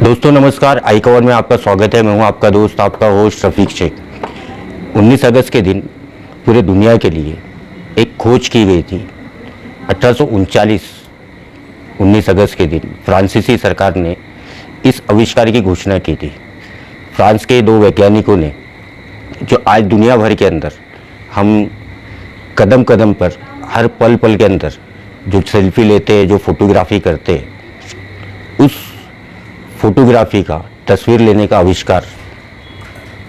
दोस्तों नमस्कार। I cover में आपका स्वागत है। मैं हूं आपका दोस्त, आपका होस्ट रफीक शेख। 19 अगस्त के दिन पूरे दुनिया के लिए एक खोज की गई थी। 1839 19 अगस्त के दिन फ्रांसीसी सरकार ने इस आविष्कार की घोषणा की थी। फ्रांस के दो वैज्ञानिकों ने, जो आज दुनिया भर के अंदर हम कदम कदम पर, हर पल पल के अंदर जो सेल्फी लेते हैं, जो फोटोग्राफी करते हैं, उस फोटोग्राफी का, तस्वीर लेने का आविष्कार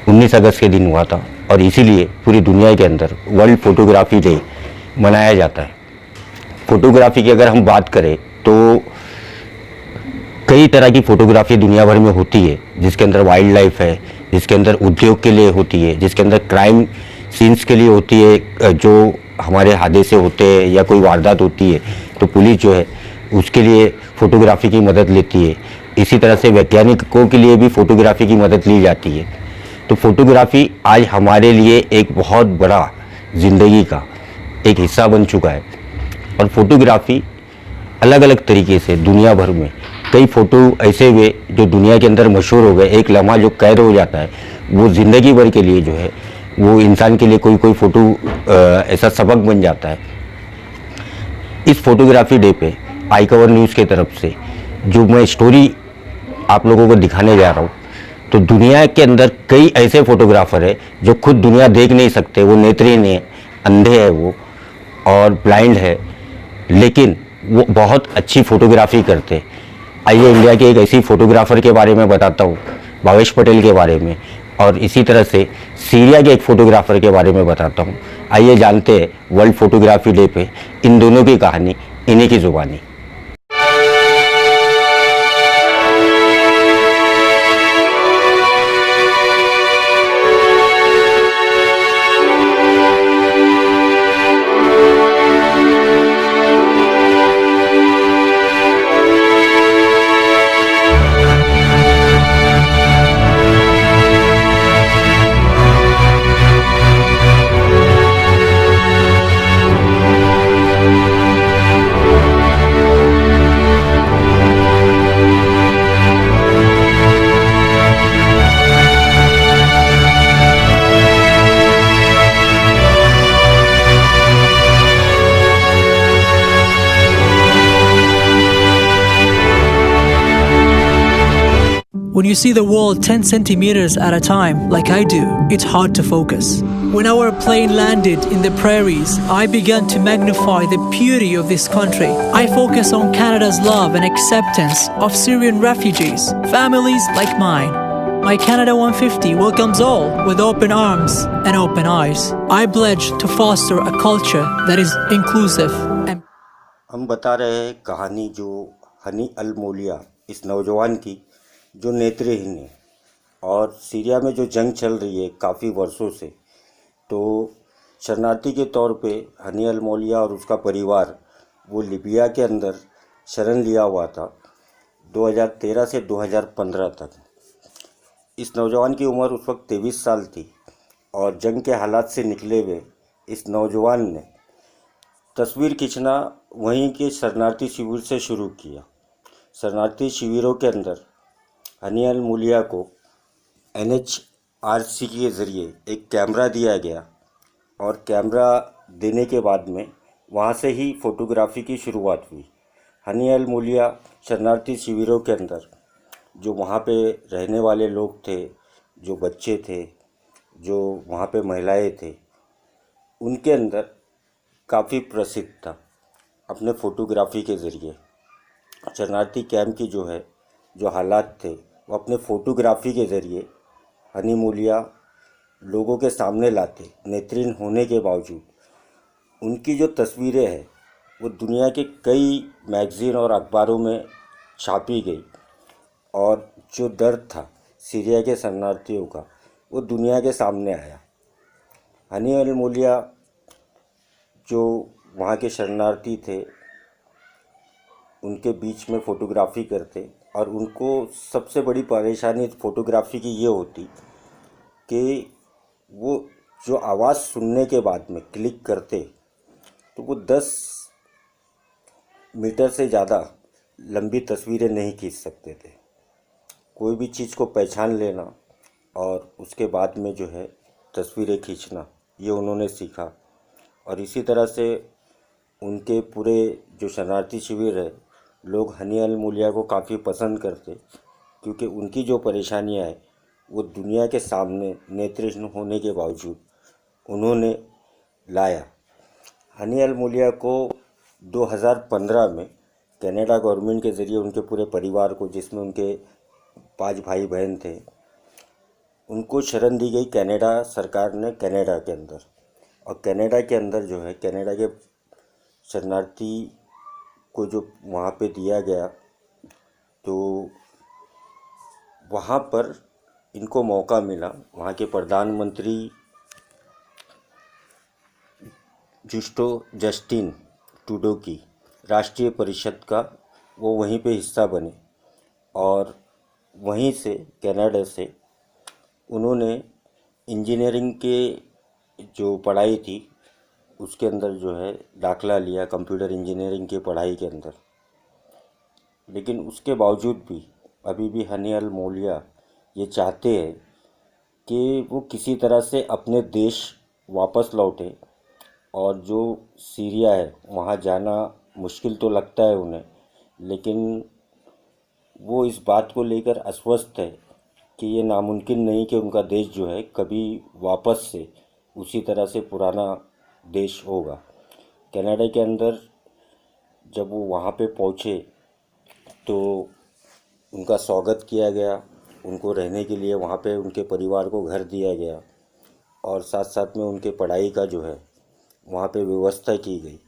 19 अगस्त के दिन हुआ था। और इसीलिए पूरी दुनिया के अंदर वर्ल्ड फोटोग्राफी डे मनाया जाता है। फोटोग्राफी की अगर हम बात करें तो कई तरह की फोटोग्राफी दुनिया भर में होती है, जिसके अंदर वाइल्ड लाइफ है, जिसके अंदर उद्योग के लिए होती है, जिसके अंदर क्राइम सीन्स के लिए होती है, जो हमारे हादसे होते हैं या कोई वारदात होती है तो पुलिस जो है उसके लिए फ़ोटोग्राफी की मदद लेती है। इसी तरह से वैज्ञानिकों के लिए भी फ़ोटोग्राफी की मदद ली जाती है। तो फोटोग्राफी आज हमारे लिए एक बहुत बड़ा ज़िंदगी का एक हिस्सा बन चुका है। और फोटोग्राफी अलग अलग तरीके से दुनिया भर में कई फ़ोटो ऐसे हुए जो दुनिया के अंदर मशहूर हो गए। एक लम्हा जो कैद हो जाता है वो ज़िंदगी भर के लिए जो है वो इंसान के लिए कोई फ़ोटो ऐसा सबक बन जाता है। इस फोटोग्राफी डे पे आई कवर न्यूज़ के तरफ से जो मैं स्टोरी आप लोगों को दिखाने जा रहा हूँ, तो दुनिया के अंदर कई ऐसे फोटोग्राफर है जो खुद दुनिया देख नहीं सकते, वो नेत्रहीन है, अंधे है वो और ब्लाइंड है, लेकिन वो बहुत अच्छी फोटोग्राफी करते। आइए इंडिया के एक ऐसी फोटोग्राफर के बारे में बताता हूँ, भावेश पटेल के बारे में, और इसी तरह से सीरिया के एक फोटोग्राफर के बारे में बताता हूँ। आइए जानते हैं वर्ल्ड फोटोग्राफी डे पे इन दोनों की कहानी, इन्हीं की जुबानी। When you see the world 10 centimeters at a time, like I do, it's hard to focus. When our plane landed in the prairies, I began to magnify the beauty of this country. I focus on Canada's love and acceptance of Syrian refugees, families like mine. My Canada 150 welcomes all with open arms and open eyes. I pledge to foster a culture that is inclusive and हम बता रहे हैं कहानी जो हनी अल मोलिया, इस नौजवान की जो नेत्रहीन है और सीरिया में जो जंग चल रही है काफ़ी वर्षों से, तो शरणार्थी के तौर पे हनी अल मोलिया और उसका परिवार वो लिबिया के अंदर शरण लिया हुआ था 2013 से 2015 तक। इस नौजवान की उम्र उस वक्त 23 साल थी और जंग के हालात से निकले हुए इस नौजवान ने तस्वीर खींचना वहीं के शरणार्थी शिविर से शुरू किया। शरणार्थी शिविरों के अंदर हनी अल मोलिया को NHRC के ज़रिए एक कैमरा दिया गया और कैमरा देने के बाद में वहाँ से ही फ़ोटोग्राफी की शुरुआत हुई। हनी अल मोलिया शरणार्थी शिविरों के अंदर जो वहाँ पे रहने वाले लोग थे, जो बच्चे थे, जो वहाँ पे महिलाएं थे, उनके अंदर काफ़ी प्रसिद्ध था अपने फ़ोटोग्राफी के ज़रिए। शरणार्थी कैंप की जो हालात थे वो अपने फ़ोटोग्राफी के ज़रिए हनी मोलिया लोगों के सामने लाते। नेत्रहीन होने के बावजूद उनकी जो तस्वीरें हैं वो दुनिया के कई मैगज़ीन और अखबारों में छापी गई और जो दर्द था सीरिया के शरणार्थियों का वो दुनिया के सामने आया। हनी अल मोलिया जो वहाँ के शरणार्थी थे उनके बीच में फ़ोटोग्राफी करते और उनको सबसे बड़ी परेशानी फ़ोटोग्राफी की ये होती कि वो जो आवाज़ सुनने के बाद में क्लिक करते तो वो 10 मीटर से ज़्यादा लंबी तस्वीरें नहीं खींच सकते थे। कोई भी चीज़ को पहचान लेना और उसके बाद में जो है तस्वीरें खींचना, ये उन्होंने सीखा। और इसी तरह से उनके पूरे जो शरणार्थी शिविर है, लोग हनी अल मूलिया को काफ़ी पसंद करते, क्योंकि उनकी जो परेशानियां है वो दुनिया के सामने नेत्रहीन होने के बावजूद उन्होंने लाया। हनी अल मूलिया को 2015 में कनाडा गवर्नमेंट के ज़रिए उनके पूरे परिवार को, जिसमें उनके 5 भाई बहन थे, उनको शरण दी गई कनाडा सरकार ने कनाडा के अंदर। और कनाडा के अंदर जो है कनाडा के शरणार्थी को जो वहाँ पे दिया गया, तो वहाँ पर इनको मौका मिला। वहाँ के प्रधानमंत्री जस्टिन ट्रूडो की राष्ट्रीय परिषद का वो वहीं पे हिस्सा बने और वहीं से कनाडा से उन्होंने इंजीनियरिंग के जो पढ़ाई थी उसके अंदर जो है दाखला लिया, कंप्यूटर इंजीनियरिंग की पढ़ाई के अंदर। लेकिन उसके बावजूद भी अभी भी हनी अल मूलिया ये चाहते हैं कि वो किसी तरह से अपने देश वापस लौटे। और जो सीरिया है वहाँ जाना मुश्किल तो लगता है उन्हें, लेकिन वो इस बात को लेकर अस्वस्थ है कि ये नामुमकिन नहीं कि उनका देश जो है कभी वापस से उसी तरह से पुराना देश होगा। कनाडा के अंदर जब वो वहाँ पे पहुँचे तो उनका स्वागत किया गया, उनको रहने के लिए वहाँ पे उनके परिवार को घर दिया गया और साथ साथ में उनके पढ़ाई का जो है वहाँ पे व्यवस्था की गई।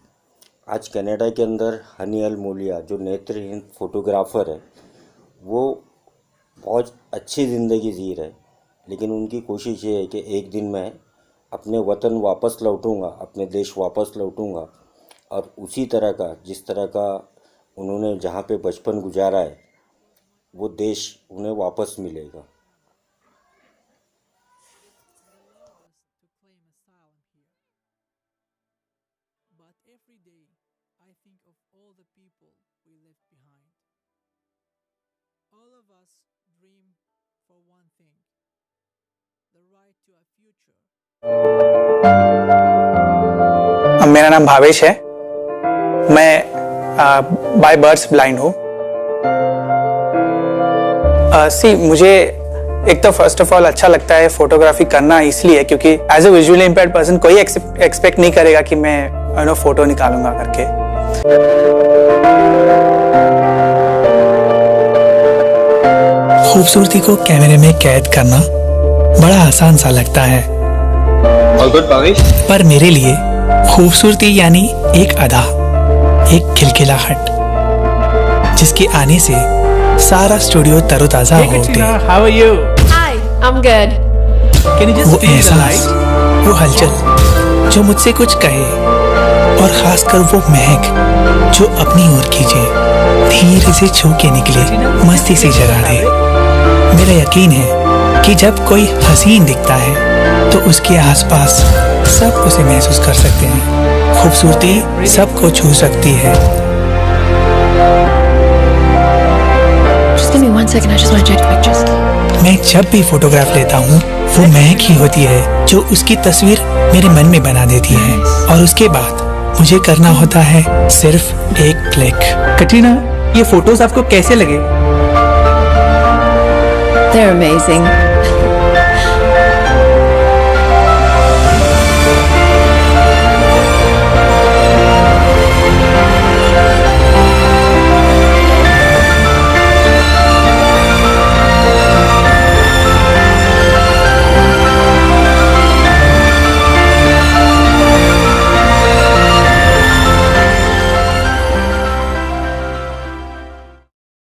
आज कनाडा के अंदर हनी अल मूलिया जो नेत्रहीन फोटोग्राफ़र है, वो बहुत अच्छी ज़िंदगी जी रहे, लेकिन उनकी कोशिश ये है कि एक दिन मैं अपने वतन वापस लौटूंगा, अपने देश वापस लौटूंगा और उसी तरह का, जिस तरह का उन्होंने जहाँ पे बचपन गुजारा है, वो देश उन्हें वापस मिलेगा। All of us dream for one thing, the right to a future. मेरा नाम भावेश है। मैं बाय बर्थ ब्लाइंड हूँ। मुझे एक तो फर्स्ट ऑफ ऑल अच्छा लगता है फोटोग्राफी करना, इसलिए क्योंकि as a visually impaired person कोई एक्सपेक्ट नहीं करेगा कि मैं फोटो निकालूंगा करके। खूबसूरती को कैमरे में कैद करना बड़ा आसान सा लगता है, पर मेरे लिए खूबसूरती यानी एक अदा, एक खिलखिलाहट, जिसके आने से सारा स्टूडियो तरोताजा हो उठे। Hi, I'm good. वो एहसास, वो हलचल जो मुझसे कुछ कहे, और खासकर वो महक जो अपनी ओर खींचे, धीरे से छू के निकले, मस्ती से जगा दे। मेरा यकीन है कि जब कोई हसीन दिखता है तो उसके आसपास सब उसे महसूस कर सकते हैं। खूबसूरती सबको छू सकती है। Just give me 1 second, I just want to check the pictures. मैं जब भी फोटोग्राफ लेता हूँ वो महक ही होती है जो उसकी तस्वीर मेरे मन में बना देती है, और उसके बाद मुझे करना होता है सिर्फ एक क्लिक। कटरीना, ये फोटोज आपको कैसे लगे? They're amazing.